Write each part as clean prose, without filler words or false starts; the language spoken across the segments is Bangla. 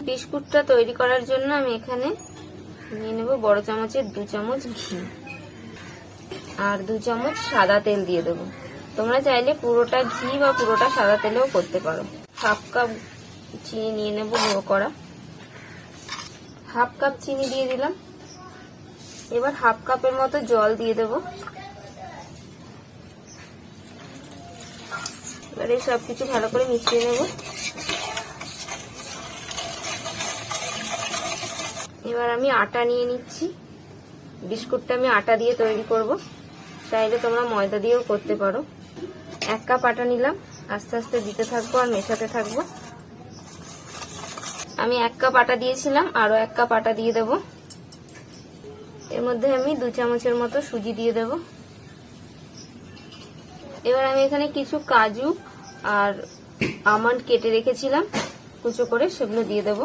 বিস্কুটটা তৈরি করার জন্য আমি এখানে নিয়ে নেব বড় চামচের 2 চামচ ঘি আর 2 চামচ সাদা তেল দিয়ে দেবো। তোমরা চাইলে পুরোটা ঘি বা পুরোটা সাদা তেলেও করতে পারো। হাফ কাপ চিনি নিয়ে নেব গুঁড়ো করা, হাফ কাপ চিনি দিয়ে দিলাম। এবার হাফ কাপের মতো জল দিয়ে দেব। এবার এই সবকিছু ভালো করে মিশিয়ে নেব। এবার আমি আটা নিয়ে নিচ্ছি। বিস্কুটটা আমি আটা দিয়ে তৈরি করব, চাইলে তোমরা ময়দা দিয়েও করতে পারো। 1 কাপ আটা নিলাম, আস্তে আস্তে দিতে থাকবো আর মেশাতে থাকবো। আমি 1 কাপ আটা দিয়েছিলাম, আরো 1 কাপ আটা দিয়ে দেব। এর মধ্যে আমি 2 চামচের মতো সুজি দিয়ে দেব। এবার আমি এখানে কিছু কাজু আর আমন্ড কেটে রেখেছিলাম কুচো করে, সেগুলো দিয়ে দেব।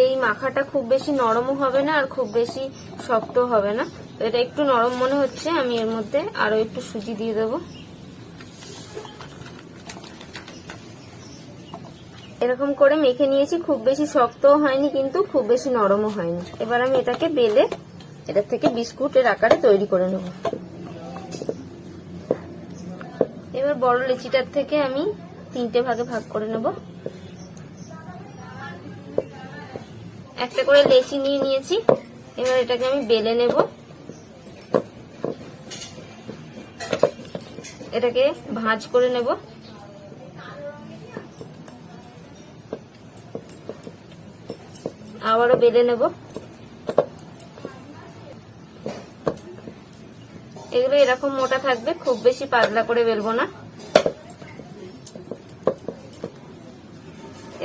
এই মাখাটা খুব বেশি নরমও হবে না আর খুব বেশি শক্ত হবে না, তো এটা একটু নরম মনে হচ্ছে। আমি এর মধ্যে আরো একটু সুজি দিয়ে দেব। এরকম করে মেখে নিয়েছি, খুব বেশি শক্তও হয়নি কিন্তু খুব বেশি নরমও হয়নি। এবার আমি এটাকে বেলে এটার থেকে বিস্কুটের আকারে তৈরি করে নেব। এবার বড় লেচিটার থেকে আমি 3টে ভাগে ভাগ করে নেব। একটা করে লেচি নিয়ে নিয়েছি। এবার এটাকে আমি বেলে নেব। এটাকে ভাঁজ করে নেব। আবারও বেলে নেব। এগুলো এরকম মোটা থাকবে, খুব বেশি পাতলা করে বেলবো না।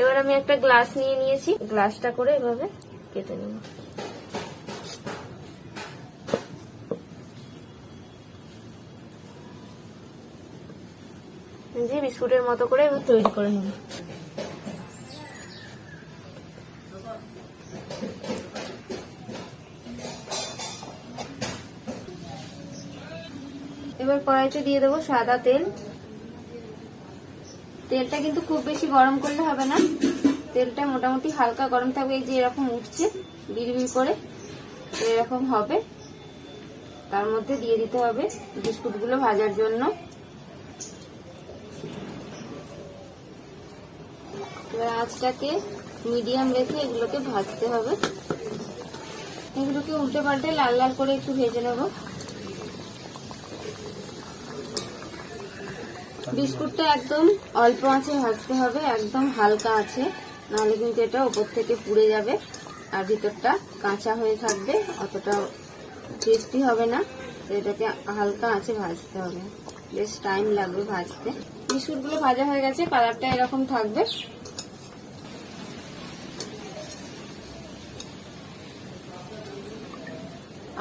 এবার আমি একটা গ্লাস নিয়ে নিয়েছি, গ্লাসটা করে এভাবে কেটে নেব। যে বিস্কুটের মতো করে এবার তৈরি করে নেব। এবার কড়াইতে দিয়ে দেবো সাদা তেল। তেলটা কিন্তু খুব বেশি গরম করলে হবে না, তেলটা মোটামুটি হালকা গরম থাকবে। এই যে এরকম উঠছে বিড়বিড় করে, এরকম হবে। তার মধ্যে দিয়ে দিতে হবে বিস্কুটগুলো ভাজার জন্য। এবার আঁচটাকে মিডিয়াম রেখে এগুলোকে ভাজতে হবে। এগুলোকে উল্টে পাল্টে লাল লাল করে একটু ভেজে নেব। বিস্কুটটা একদম অল্প আঁচে ভাজতে হবে, একদম হালকা আছে, নাহলে কিন্তু এটা উপর থেকে পুড়ে যাবে আর ভিতরটা কাঁচা হয়ে থাকবে, অতটা টেস্টি হবে না। এটাকে হালকা আঁচে ভাজতে হবে, বেশ টাইম লাগবে ভাজতে। বিস্কুটগুলো ভাজা হয়ে গেছে, কালারটা এরকম থাকবে।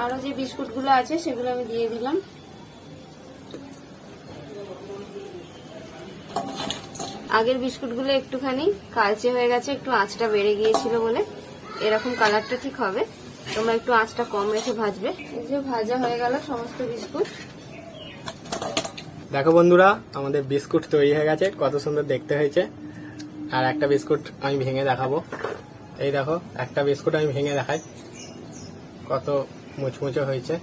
আরো যে বিস্কুটগুলো আছে সেগুলো আমি দিয়ে দিলাম। আগের বিস্কুটগুলো একটুখানি কালচে হয়ে গেছে, একটু আঁচটা বেড়ে গিয়েছিল বলে এরকম কালারটা ঠিক হবে। তোমরা একটু আঁচটা কম রেখে ভাজবে। এই যে ভাজা হয়ে গেল সমস্ত বিস্কুট। দেখো বন্ধুরা, আমাদের বিস্কুট তৈরি হয়ে গেছে, কত সুন্দর দেখতে হয়েছে। আর একটা বিস্কুট আমি ভেঙে দেখাবো। এই দেখো, একটা বিস্কুট আমি ভেঙে দেখাই, কত মুচমুচে হয়েছে।